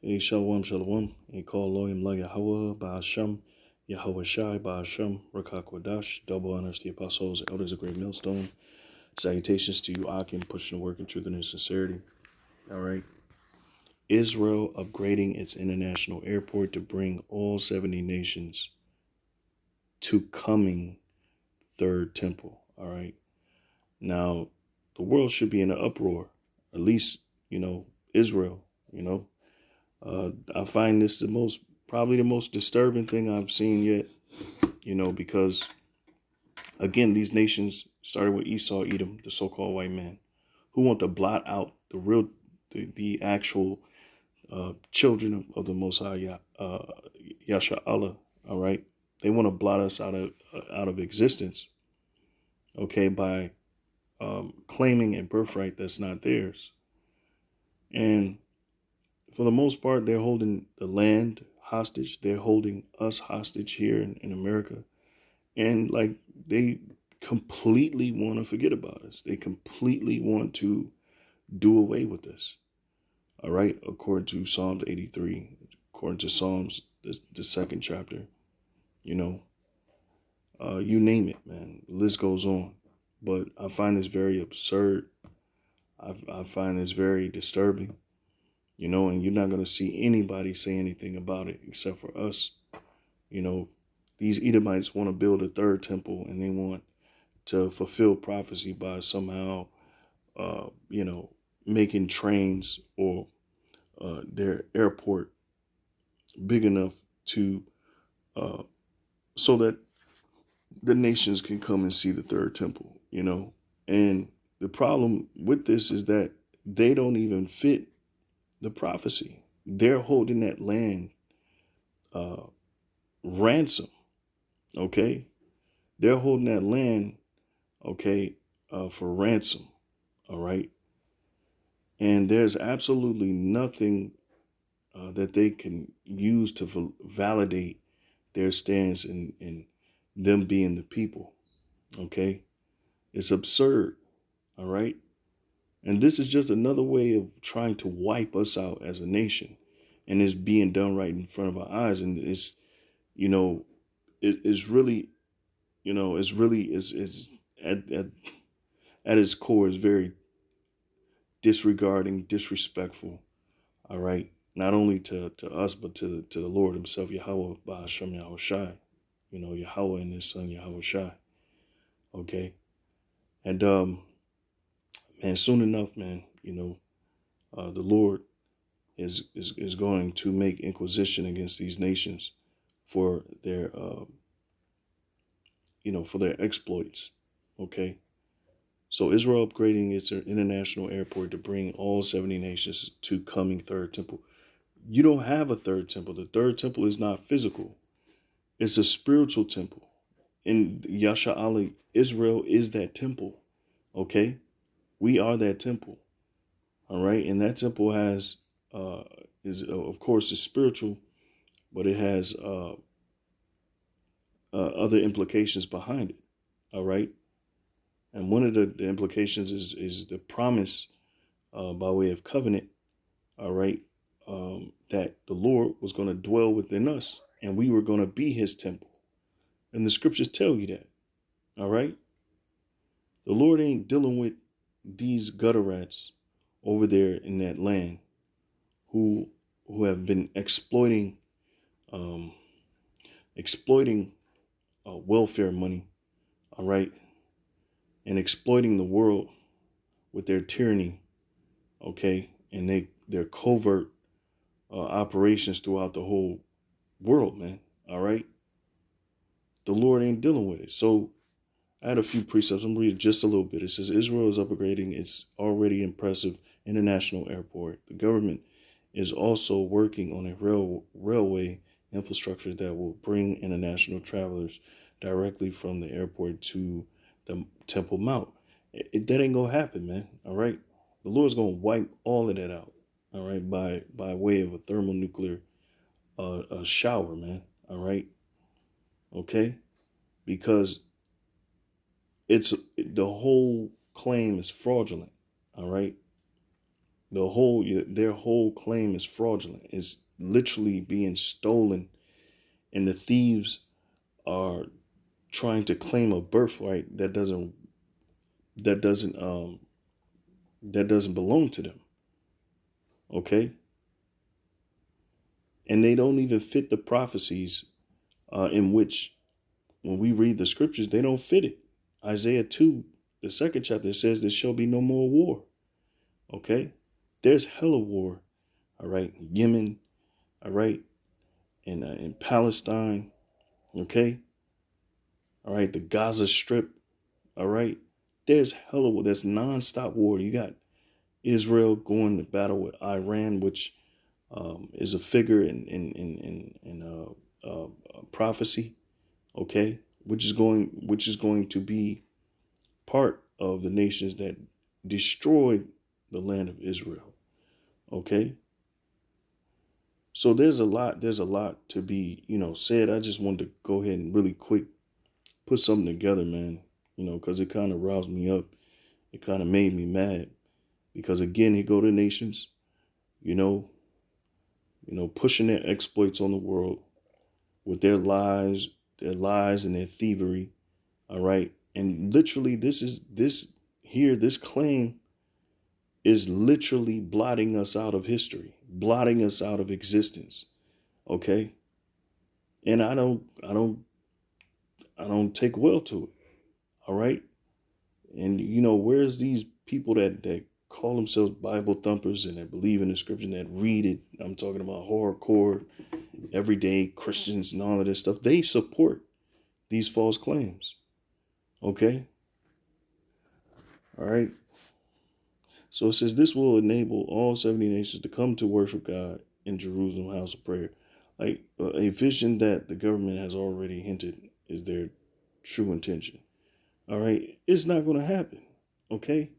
A shalom, shalom. A call loyim la Yahweh, Ba'ashem, Yahweh Shai, Ba'ashem, Rakakwadash. Double honors to the apostles, elders of Great Millstone. Salutations to you, Akim, pushing the work in truth and in sincerity. All right. Israel upgrading its international airport to bring all 70 nations to coming third temple. All right. Now, the world should be in an uproar, at least, Israel, I find this probably the most disturbing thing I've seen yet, because again, these nations started with Esau, Edom, the so-called white man, who want to blot out the actual children of the Most High, Yasha Allah. All right, they want to blot us out of existence. Okay, by claiming a birthright that's not theirs, and for the most part, they're holding the land hostage. They're holding us hostage here in America. And they completely want to forget about us. They completely want to do away with us. All right. According to Psalms 83, according to Psalms, the second chapter, you name it, man. The list goes on. But I find this very absurd. I find this very disturbing. And you're not going to see anybody say anything about it except for us. These Edomites want to build a third temple, and they want to fulfill prophecy by somehow, making trains or their airport big enough to so that the nations can come and see the third temple, And the problem with this is that they don't even fit the prophecy. They're holding that land ransom. Okay. They're holding that land, okay, for ransom. All right. And there's absolutely nothing that they can use to validate their stance in them being the people. Okay. It's absurd. All right. And this is just another way of trying to wipe us out as a nation. And it's being done right in front of our eyes. And it's, it's really, it's at its core is very disregarding, disrespectful. All right. Not only to us, but to the Lord himself, Yahweh, Ba'ashem, Yahweh Shai, Yahweh and his son, Yahweh Shai. Okay. And, man, soon enough, man, the Lord is going to make inquisition against these nations for their, for their exploits. Okay. So Israel upgrading its international airport to bring all 70 nations to coming third temple. You don't have a third temple. The third temple is not physical. It's a spiritual temple. And Yasha Ali, Israel is that temple. Okay. We are that temple. All right. And that temple has, of course, is spiritual, but it has other implications behind it. All right. And one of the implications is the promise by way of covenant. All right. That the Lord was going to dwell within us and we were going to be his temple. And the scriptures tell you that. All right. The Lord ain't dealing with these gutter rats over there in that land who have been exploiting welfare money. All right. And exploiting the world with their tyranny. Okay. And their covert operations throughout the whole world, man. All right. The Lord ain't dealing with it. So I had a few precepts. I'm reading just a little bit. It says Israel is upgrading its already impressive international airport. The government is also working on a railway infrastructure that will bring international travelers directly from the airport to the Temple Mount. That ain't gonna happen, man. All right. The Lord's gonna wipe all of that out. All right, by way of a thermonuclear shower, man. All right. Okay. Because the whole claim is fraudulent. All right. their whole claim is fraudulent. It's literally being stolen, and the thieves are trying to claim a birthright that doesn't that doesn't belong to them. Okay? And they don't even fit the prophecies in which, when we read the scriptures, they don't fit it. Isaiah 2, the second chapter, says there shall be no more war. Okay? There's hella war. All right? Yemen. All right? In Palestine. Okay? All right? The Gaza Strip. All right? There's hella war. There's nonstop war. You got Israel going to battle with Iran, which is a figure in prophecy, okay, which is going to be part of the nations that destroyed the land of Israel, okay. So there's a lot to be said. I just wanted to go ahead and really quick put something together, man, because it kind of roused me up. It kind of made me mad because, again, he go to nations, you know, pushing their exploits on the world with their lies and their thievery. All right. And literally, this claim is literally blotting us out of history, blotting us out of existence. Okay. And I don't take well to it. All right. And where's these people that call themselves Bible thumpers and that believe in the scripture and that read it? I'm talking about hardcore, everyday Christians and all of this stuff. They support these false claims. Okay. All right. So it says this will enable all 70 nations to come to worship God in Jerusalem house of prayer. Like a vision that the government has already hinted is their true intention. All right. It's not going to happen. Okay.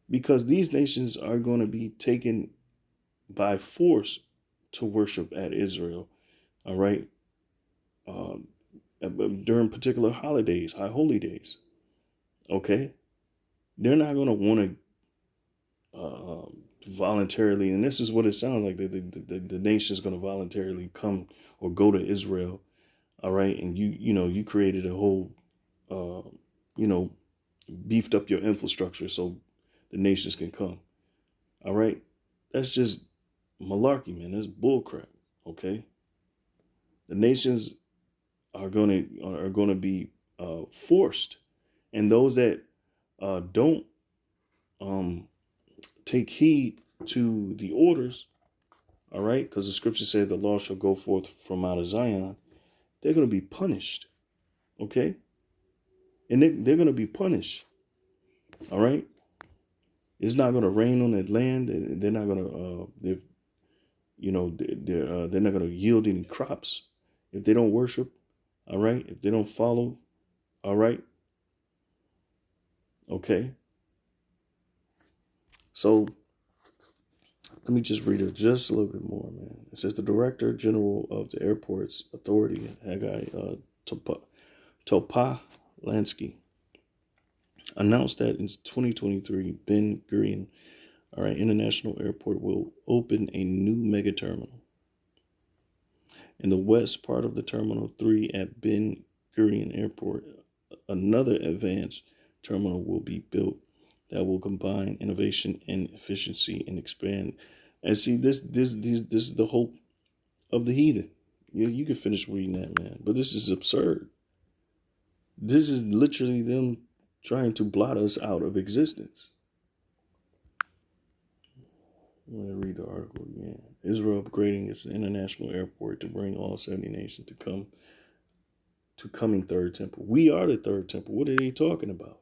Because these nations are going to be taken by force to worship at Israel. All right. During particular holidays, high holy days. Okay. They're not going to want to voluntarily, and this is what it sounds like, the nation is going to voluntarily come or go to Israel. All right. And you created a whole you know beefed up your infrastructure so the nations can come. All right. That's just malarkey, man. That's bullcrap. Okay. The nations are going to be forced, and those that don't take heed to the orders. All right, because the scripture said the law shall go forth from out of Zion. They're going to be punished. Okay. And they're going to be punished. All right. It's not going to rain on that land. They're not going to, they're not going to yield any crops if they don't worship. All right. If they don't follow. All right. Okay. So let me just read it just a little bit more, man. It says the Director General of the Airports Authority, Haggai Topolansky, announced that in 2023, Ben Gurion, International Airport will open a new mega terminal. In the west part of the Terminal 3 at Ben Gurion Airport, another advanced terminal will be built that will combine innovation and efficiency and expand. And see, this is the hope of the heathen. You can finish reading that, man. But this is absurd. This is literally them trying to blot us out of existence. I'm going to read the article again. Israel upgrading its international airport to bring all 70 nations to coming third temple. We are the third temple. What are they talking about?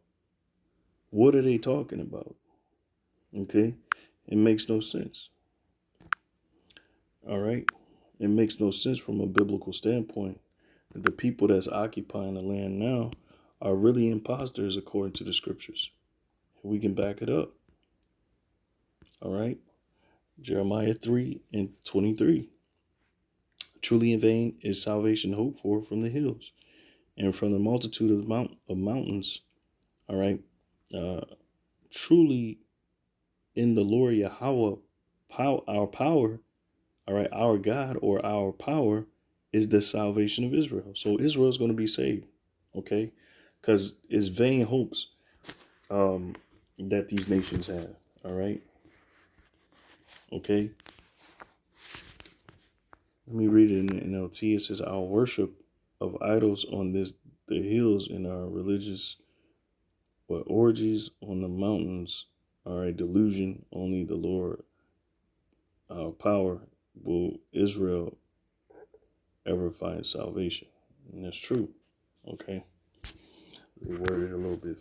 What are they talking about? Okay? It makes no sense. All right? It makes no sense from a biblical standpoint that the people that's occupying the land now are really imposters according to the scriptures. We can back it up. All right? Jeremiah 3:23. Truly in vain is salvation hoped for from the hills and from the multitude of mountains. All right. Truly in the Lord Yahweh, our power, all right, our God or our power is the salvation of Israel. So Israel is going to be saved, okay? Because it's vain hopes that these nations have, all right? Okay? Let me read it in the NLT. It says, our worship of idols on the hills and our religious orgies on the mountains are a delusion. Only the Lord, our power, will Israel ever find salvation. And that's true. Okay. They worded a little bit,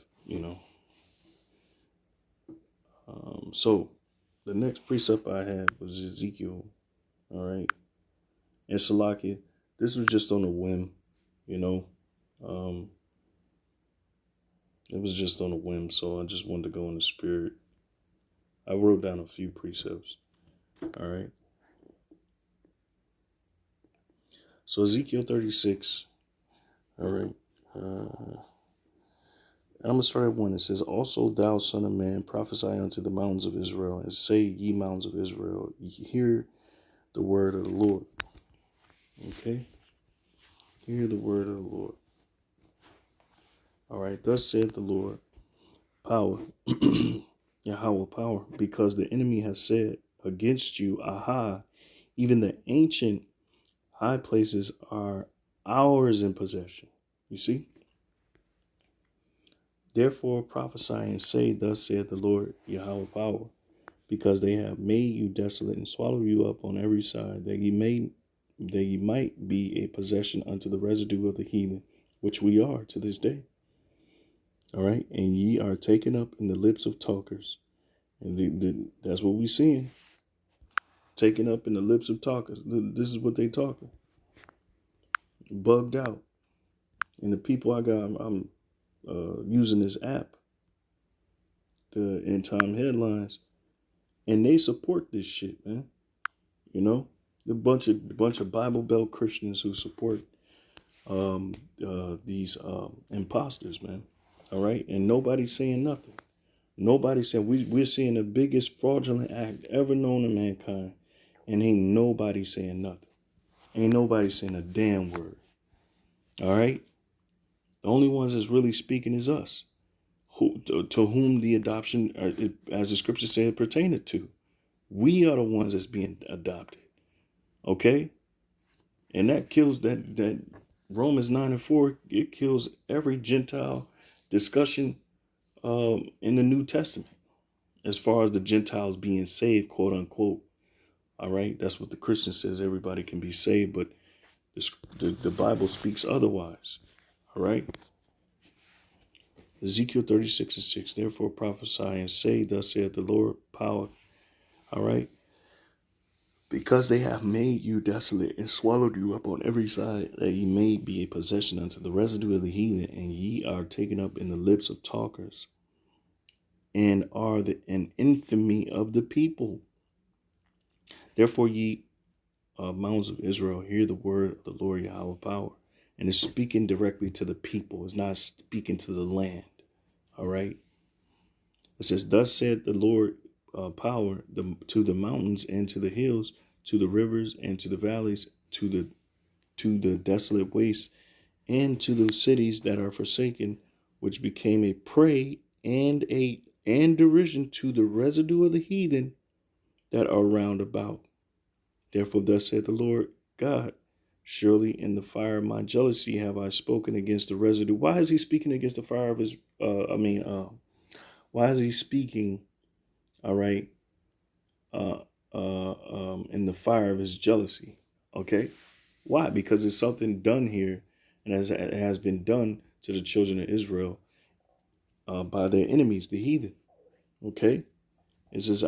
So the next precept I had was Ezekiel. All right. And Salakia, this was just on a whim, you know. Um, it was just on a whim, so I just wanted to go in the spirit. I wrote down a few precepts. All right. So Ezekiel 36. All right. And I'm going to start at 1. It says, also thou, son of man, prophesy unto the mountains of Israel, and say, ye mountains of Israel, hear the word of the Lord. Okay? Hear the word of the Lord. All right. Thus said the Lord, power, Yahweh power, because the enemy has said against you, aha, even the ancient high places are ours in possession. You see? Therefore prophesy and say, thus saith the Lord, Yahweh power, because they have made you desolate and swallowed you up on every side, that ye might be a possession unto the residue of the heathen, which we are to this day. All right, and ye are taken up in the lips of talkers, and that's what we seeing. Taken up in the lips of talkers. This is what they talking. Bugged out, and the people I'm using this app, the End Time Headlines, and they support this shit, man. You know, the bunch of Bible Belt Christians who support these imposters, man. All right, and nobody's saying nothing. Nobody's saying we're seeing the biggest fraudulent act ever known to mankind, and ain't nobody saying nothing. Ain't nobody saying a damn word. All right, the only ones that's really speaking is us, to whom the adoption, as the scripture said, pertaineth to. We are the ones that's being adopted. Okay, and that kills that Romans 9:4. It kills every Gentile discussion in the New Testament as far as the Gentiles being saved, quote unquote. All right, that's what the Christian says. Everybody can be saved, but the Bible speaks otherwise. All right. Ezekiel 36:6. Therefore prophesy and say, thus saith the Lord, power. All right. Because they have made you desolate and swallowed you up on every side, that ye may be a possession unto the residue of the heathen, and ye are taken up in the lips of talkers, and are an infamy of the people. Therefore, ye mountains of Israel, hear the word of the Lord Yahweh power. And it's speaking directly to the people. It's not speaking to the land. All right. It says, thus said the Lord power to the mountains and to the hills, to the rivers and to the valleys, to the desolate wastes, and to the cities that are forsaken, which became a prey and derision to the residue of the heathen that are round about. Therefore, thus saith the Lord God, surely in the fire of my jealousy have I spoken against the residue. Why is he speaking against the fire of his, why is he speaking, all right, in the fire of his jealousy? Okay. Why? Because it's something done here, and as it has been done to the children of Israel by their enemies, the heathen. Okay. It says,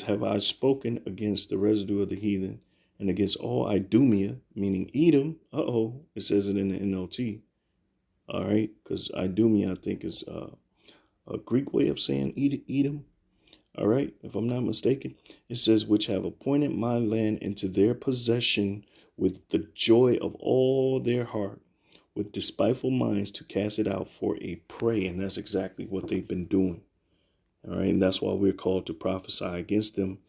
have I spoken against the residue of the heathen and against all Idumea, meaning Edom. It says it in the NLT. All right. Because Idumea, I think, is a Greek way of saying Edom. All right. If I'm not mistaken, it says, which have appointed my land into their possession with the joy of all their heart, with despiteful minds to cast it out for a prey. And that's exactly what they've been doing. All right. And that's why we're called to prophesy against them.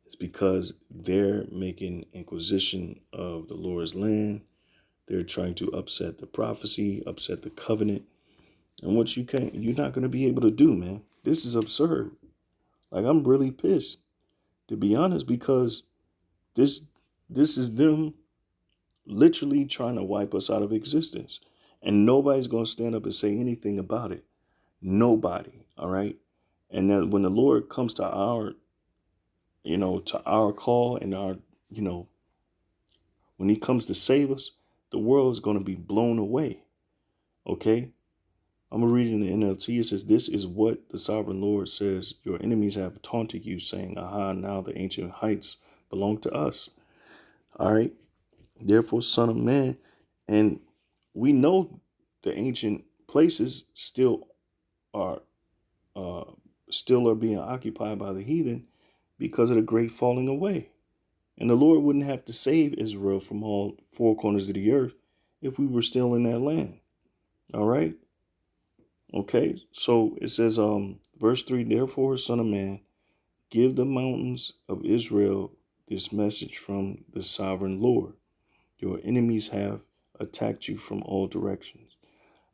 It's because they're making inquisition of the Lord's land. They're trying to upset the prophecy, upset the covenant. And what you're not going to be able to do, man. This is absurd. Like, I'm really pissed, to be honest, because this is them literally trying to wipe us out of existence. And nobody's going to stand up and say anything about it. Nobody. All right. And then when the Lord comes to our call and when he comes to save us, the world is going to be blown away. Okay. I'm going to read it in the NLT. It says, "This is what the sovereign Lord says. Your enemies have taunted you, saying, aha, now the ancient heights belong to us." All right. Therefore, son of man, and we know the ancient places are uh, still are being occupied by the heathen because of the great falling away. And the Lord wouldn't have to save Israel from all four corners of the earth if we were still in that land. All right. Okay. So it says, verse 3, "Therefore, son of man, give the mountains of Israel this message from the sovereign Lord. Your enemies have attacked you from all directions,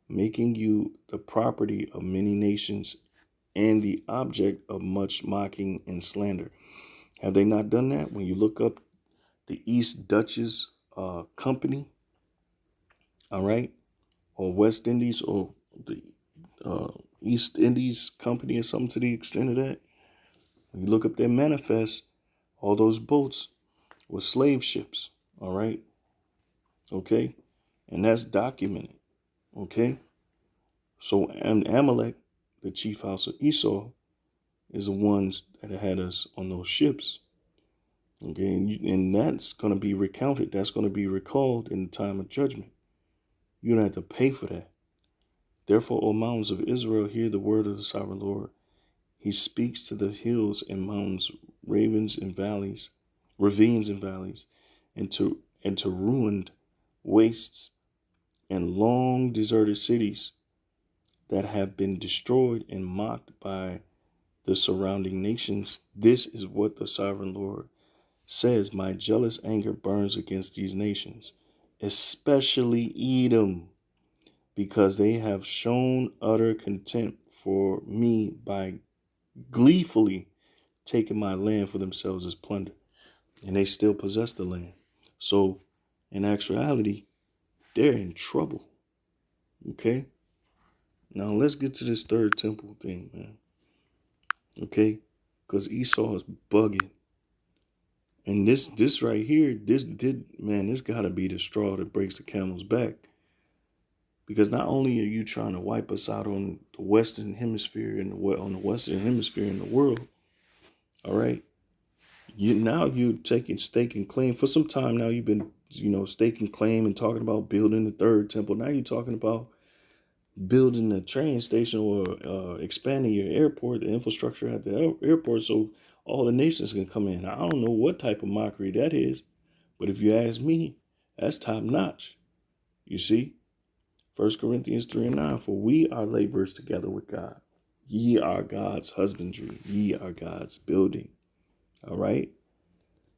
making you the property of many nations and the object of much mocking and slander." Have they not done that? When you look up the East Dutchess Company, all right, or West Indies, or the East Indies Company, or something to the extent of that. When you look up their manifest, all those boats were slave ships, all right, okay, and that's documented, okay. So, and Amalek, the chief house of Esau, is the ones that had us on those ships, okay, and that's going to be recounted. That's going to be recalled in the time of judgment. You're going to have to pay for that. "Therefore, O mountains of Israel, hear the word of the sovereign Lord. He speaks to the hills and mountains, ravines and valleys, and to ruined wastes and long deserted cities that have been destroyed and mocked by the surrounding nations. This is what the sovereign Lord says. My jealous anger burns against these nations, especially Edom, because they have shown utter contempt for me by gleefully taking my land for themselves as plunder." And they still possess the land. So in actuality, they're in trouble. Okay. Now let's get to this third temple thing, man. Okay. Because Esau is bugging. And this right here, this gotta be the straw that breaks the camel's back. Because not only are you trying to wipe us out on the Western Hemisphere and on the Western Hemisphere in the world, all right, you're taking stake and claim for some time now. You've been stake and claim and talking about building the third temple. Now you're talking about building a train station or expanding your airport, the infrastructure at the airport, so all the nations can come in. I don't know what type of mockery that is, but if you ask me, that's top notch. You see, 1 Corinthians 3:9, "For we are laborers together with God. Ye are God's husbandry. Ye are God's building." All right.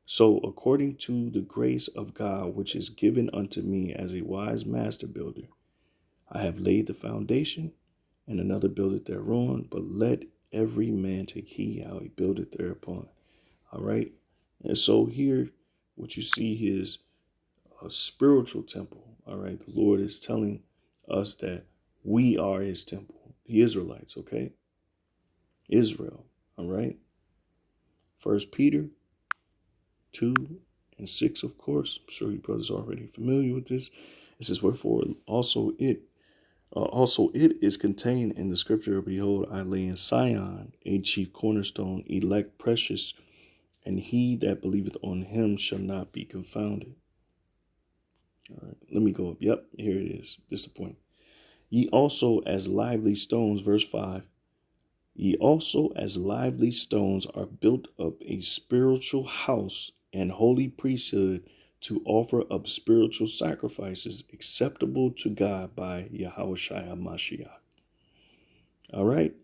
"So according to the grace of God, which is given unto me as a wise master builder, I have laid the foundation, and another buildeth thereon. But let every man take heed how he buildeth thereupon." All right. And so here, what you see here is a spiritual temple. All right. The Lord is telling us that we are his temple, the Israelites. Okay. Israel. All right. 1 Peter 2:6, of course. I'm sure you brothers are already familiar with this. It says, "Wherefore also it is contained in the scripture, Behold, I lay in Sion a chief cornerstone, elect, precious, and he that believeth on him shall not be confounded." All right, let me go up. Yep, here it is. This is the point. "Ye also as lively stones," verse 5, "ye also as lively stones are built up a spiritual house and holy priesthood, to offer up spiritual sacrifices acceptable to God by Yahushua Mashiach." All right.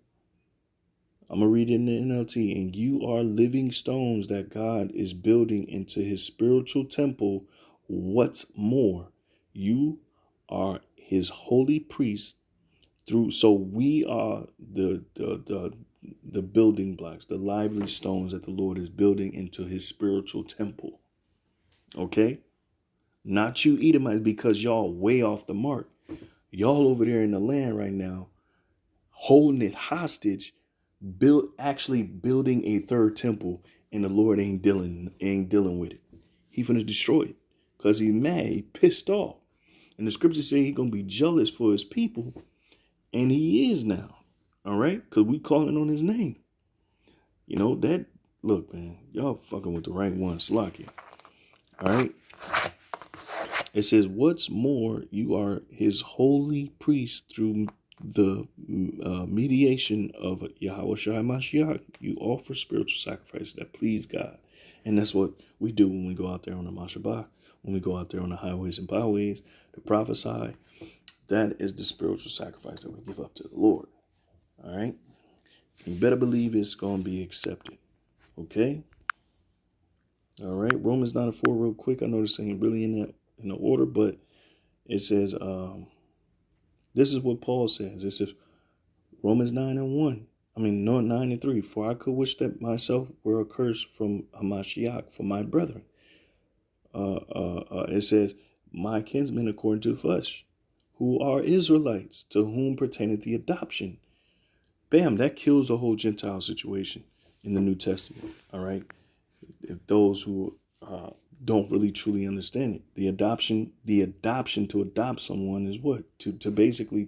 I'm going to read it in the NLT. And you are living stones that God is building into his spiritual temple. What's more, you are his holy priest through. So we are the building blocks, the lively stones that the Lord is building into his spiritual temple. Okay? Not you Edomites, because y'all way off the mark. Y'all over there in the land right now, holding it hostage, actually building a third temple, and the Lord ain't dealing with it. He finna destroy it. Because he's mad, he pissed off. And the scriptures say he gonna be jealous for his people. And he is now. All right? Because we calling on his name. You know, that, look, man, y'all fucking with the right one, Slakia. All right? It says, what's more, you are his holy priest through the mediation of Yahweh Shai Mashiach. You offer spiritual sacrifices that please God. And that's what we do when we go out there on the Mashabah, when we go out there on the highways and byways to prophesy. That is the spiritual sacrifice that we give up to the Lord. All right? You better believe it's going to be accepted. Okay? All right. Romans 9:4 real quick. I know this ain't really in the order, but it says, this is what Paul says. It says, Romans 9:1. I mean, no, 9:3. For I could wish that myself were accursed from Hamashiach for my brethren. It says, my kinsmen according to the flesh, who are Israelites, to whom pertaineth the adoption. Bam, that kills the whole Gentile situation in the New Testament. All right. If those who don't really truly understand it, the adoption to adopt someone is what? To basically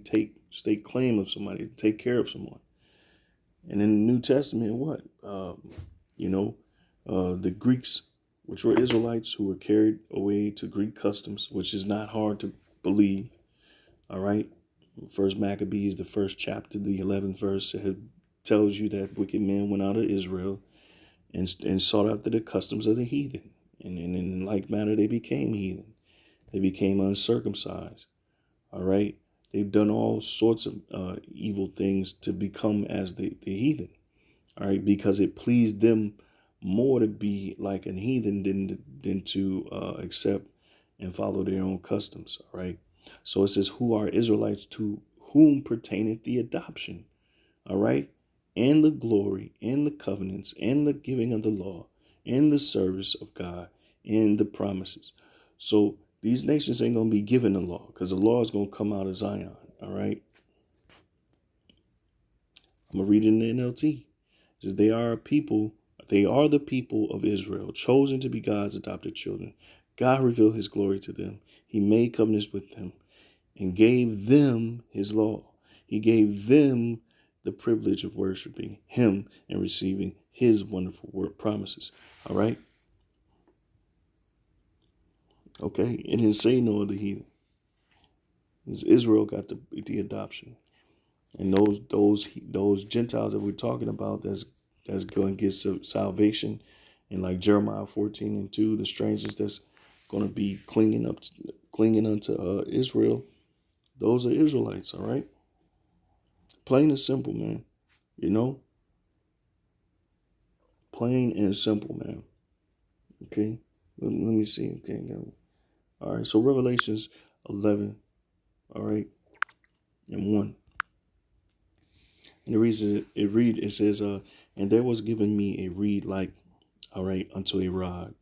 stake claim of somebody, to take care of someone. And in the New Testament, what? The Greeks, which were Israelites who were carried away to Greek customs, which is not hard to believe. All right. First Maccabees, the first chapter, the 11th verse, tells you that wicked men went out of Israel and sought after the customs of the heathen. And in like manner, they became heathen. They became uncircumcised. All right. They've done all sorts of evil things to become as the heathen. All right. Because it pleased them more to be like a heathen than to accept and follow their own customs. All right. So it says, who are Israelites, to whom pertaineth the adoption. All right. And the glory and the covenants and the giving of the law and the service of God and the promises. So these nations ain't going to be given the law, because the law is going to come out of Zion. All right. I'm going to read it in the NLT. It says, they are the people of Israel, chosen to be God's adopted children. God revealed his glory to them. He made covenants with them and gave them his law. He gave them the privilege of worshiping him and receiving his wonderful word promises. All right. Okay. It didn't say no other heathen. Israel got the adoption. And those Gentiles that we're talking about, that's going to get salvation. And like Jeremiah 14:2, the strangers that's going to be clinging unto Israel, those are Israelites. All right. Plain and simple, man. You know, plain and simple, man. Okay. Let me see. Okay. All right. So Revelations 11. All right. And 1. And the reason it says, and there was given me a reed like, all right, unto a rod.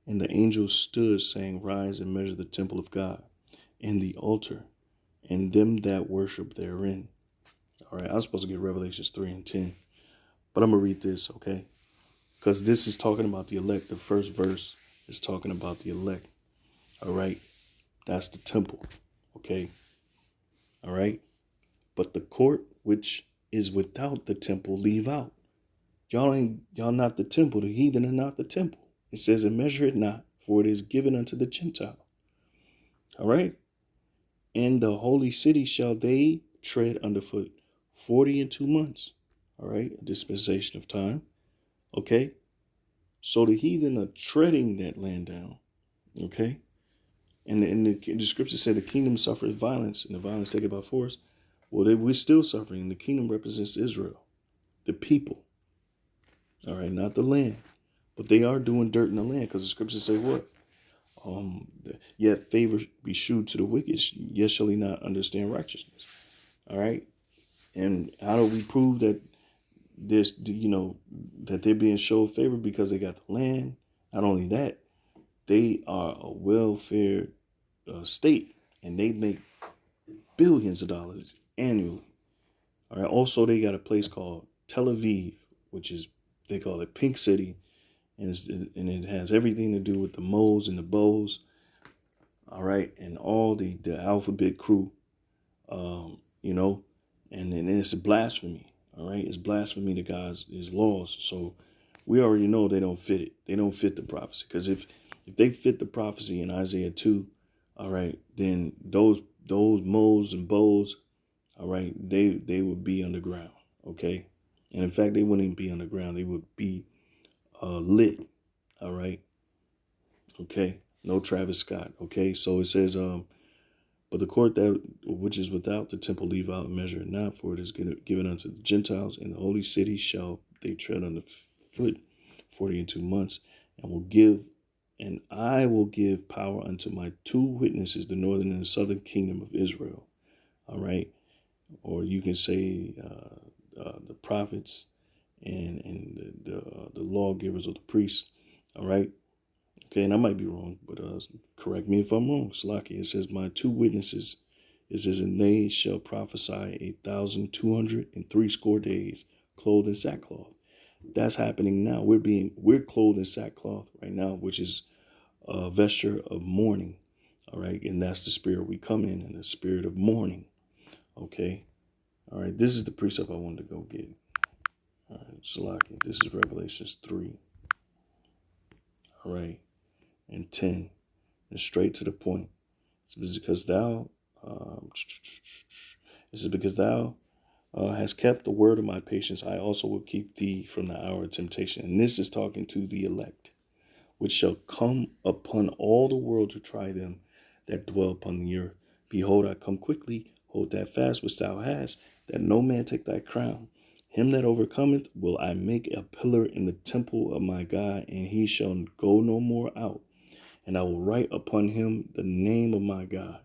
And the angel stood, saying, rise and measure the temple of God and the altar and them that worship therein. All right. I was supposed to get Revelations 3:10, but I'm going to read this. Okay. Because this is talking about the elect. The first verse is talking about the elect. All right. That's the temple. Okay. All right. But the court which is without the temple leave out. Y'all not the temple. The heathen are not the temple. It says, and measure it not, for it is given unto the Gentile. All right. And the holy city shall they tread underfoot 42 months. All right. A dispensation of time. Okay. So the heathen are treading that land down. Okay. And the scripture said the kingdom suffers violence, and the violence taken by force. Well, we're still suffering. The kingdom represents Israel. the people. All right, not the land. But they are doing dirt in the land, because the scriptures say what? Yet favor be shewed to the wicked, yet shall he not understand righteousness. All right. And how do we prove that there's, that they're being showed favor? Because they got the land. Not only that, they are a welfare state, and they make billions of dollars annually. All right. Also, they got a place called Tel Aviv, which is, they call it Pink City, and it has everything to do with the moles and the bows. All right, and all the alphabet crew, and then it's blasphemy. All right, it's blasphemy to God's his laws. So we already know they don't fit it. They don't fit the prophecy, because if they fit the prophecy in Isaiah 2, all right, then those moles and bows, all right, they would be underground. Okay, and in fact, they wouldn't even be underground. They would be lit. All right. Okay. No Travis Scott. Okay. So it says, but the court that which is without the temple leave out and measure it not, for it is given unto the Gentiles. In the holy city shall they tread under foot 42 months, and I will give power unto my 2 witnesses, the northern and the southern kingdom of Israel. All right. Or you can say the prophets and the lawgivers or the priests. All right. Okay, and I might be wrong, but correct me if I'm wrong. Slaki, it says, my 2 witnesses, it says, and they shall prophesy 1,260 days, clothed in sackcloth. That's happening now. We're clothed in sackcloth right now, which is a vesture of mourning. All right, and that's the spirit we come in the spirit of mourning. Okay, all right, this is the precept I wanted to go get. All right, Slaki, this is Revelations 3. All right. And 10, and straight to the point. It's because thou, hast kept the word of my patience. I also will keep thee from the hour of temptation. And this is talking to the elect, which shall come upon all the world to try them that dwell upon the earth. Behold, I come quickly. Hold that fast which thou hast, that no man take thy crown. Him that overcometh will I make a pillar in the temple of my God, and he shall go no more out. And I will write upon him the name of my God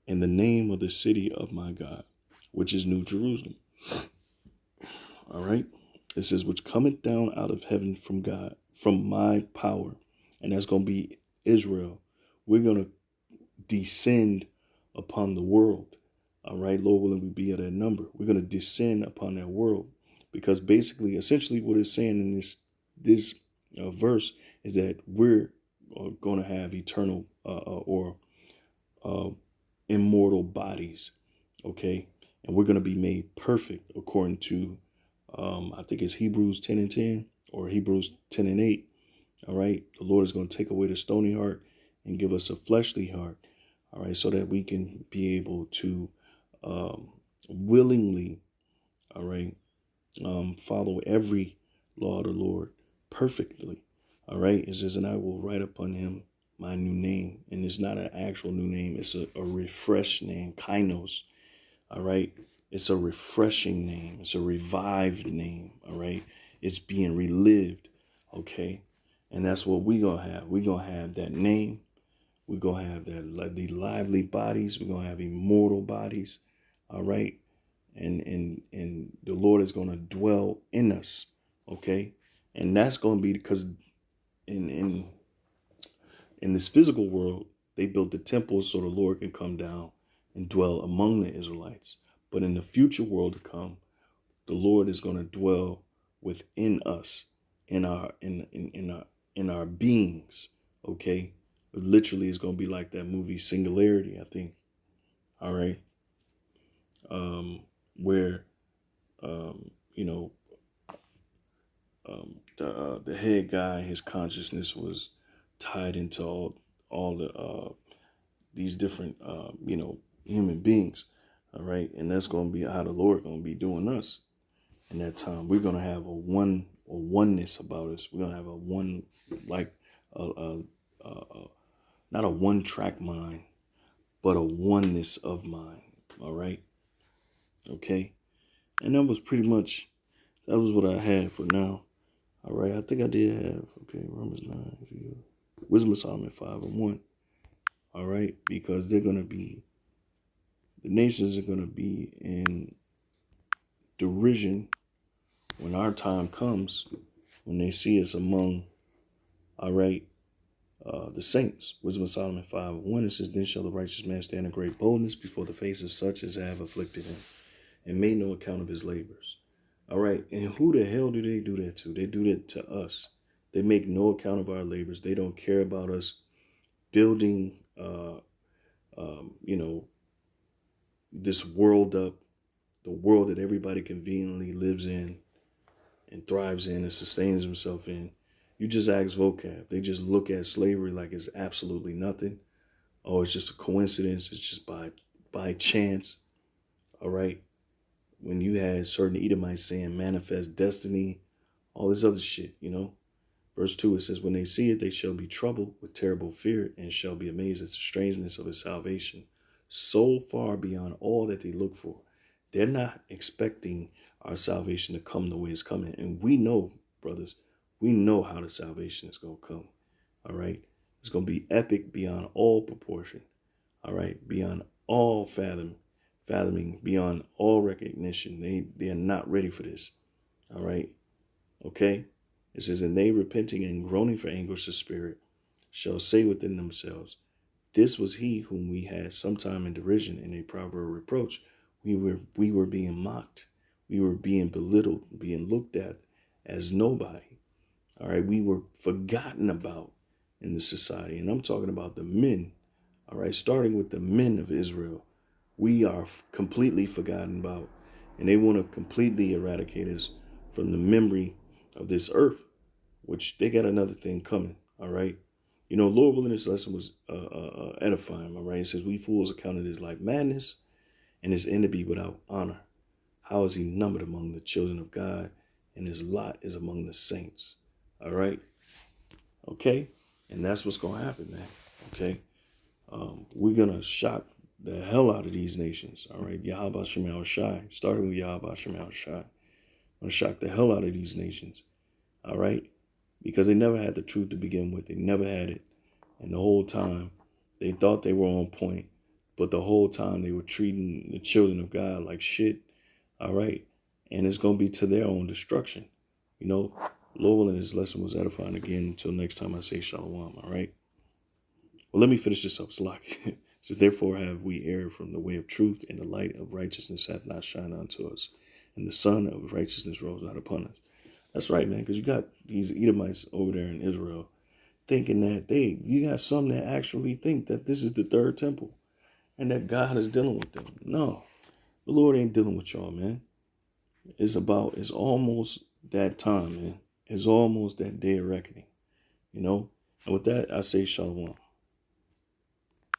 and the name of the city of my God, which is New Jerusalem. All right. It says, which cometh down out of heaven from God, from my power. And that's going to be Israel. We're going to descend upon the world. All right. Lord willing, we be at that number. We're going to descend upon that world, because basically, essentially what it's saying in this verse is that we're going to have eternal or immortal bodies. Okay. And we're going to be made perfect according to, I think it's Hebrews 10:10 or Hebrews 10:8. All right. The Lord is going to take away the stony heart and give us a fleshly heart. All right. So that we can be able to willingly, all right, follow every law of the Lord perfectly. All right. It says, and I will write upon him my new name. And it's not an actual new name. It's a refreshed name, kainos. All right. It's a refreshing name. It's a revived name. All right. It's being relived. Okay. And that's what we're going to have. We're going to have that name. We're going to have the lively bodies. We're going to have immortal bodies. All right. And the Lord is going to dwell in us. Okay. And that's going to be because in this physical world, they built the temples so the Lord can come down and dwell among the Israelites. But in the future world to come, the Lord is going to dwell within us, in our beings. Okay. Literally, it's going to be like that movie Singularity, I think. All right. Where, the head guy, his consciousness was tied into all the these different human beings. All right. And that's going to be how the Lord going to be doing us in that time. We're going to have a oneness about us. We're going to have a one, like not a one track mind, but a oneness of mind. All right. Okay. And that was pretty much that was what I had for now. All right, I think I did have, okay, Romans 9, Wisdom of Solomon 5:1. All right, because the nations are going to be in derision when our time comes, when they see us among, all right, the saints. Wisdom of Solomon 5:1, it says, then shall the righteous man stand in great boldness before the face of such as have afflicted him, and made no account of his labors. All right, and who the hell do they do that to? They do that to us. They make no account of our labors. They don't care about us building, this world up, the world that everybody conveniently lives in and thrives in and sustains himself in. You just ask vocab. They just look at slavery like it's absolutely nothing. Oh, it's just a coincidence. It's just by chance. All right. When you had certain Edomites saying manifest destiny, all this other shit, Verse 2, it says, when they see it, they shall be troubled with terrible fear and shall be amazed at the strangeness of his salvation, so far beyond all that they look for. They're not expecting our salvation to come the way it's coming. And we know, brothers, we know how the salvation is going to come. All right. It's going to be epic beyond all proportion. All right. Beyond all fathoming, beyond all recognition. They are not ready for this. All right. Okay. It says, and they repenting and groaning for anguish of spirit shall say within themselves, this was he whom we had sometime in derision in a proverb reproach. We were being mocked. We were being belittled, being looked at as nobody. All right. We were forgotten about in the society. And I'm talking about the men. All right. Starting with the men of Israel. We are completely forgotten about. And they want to completely eradicate us from the memory of this earth, which they got another thing coming. All right. Lord willing, this lesson was edifying. All right. It says, we fools accounted his life madness and his end to be without honor. How is he numbered among the children of God? And his lot is among the saints. All right. Okay. And that's what's going to happen, man. Okay. We're going to shock the hell out of these nations. All right. Yahweh Shemel Shai, starting with Yahweh Shemel Shai. Going to shock the hell out of these nations. All right. Because they never had the truth to begin with. They never had it. And the whole time they thought they were on point. But the whole time they were treating the children of God like shit. All right. And it's going to be to their own destruction. Lord willing, this lesson was edifying again. Until next time I say shalom. All right. Well, let me finish this up. Salaki. So therefore have we erred from the way of truth, and the light of righteousness hath not shined unto us. And the sun of righteousness rose not upon us. That's right, man. Because you got these Edomites over there in Israel thinking that you got some that actually think that this is the third temple and that God is dealing with them. No, the Lord ain't dealing with y'all, man. It's almost that time, man. It's almost that day of reckoning, And with that, I say shalom.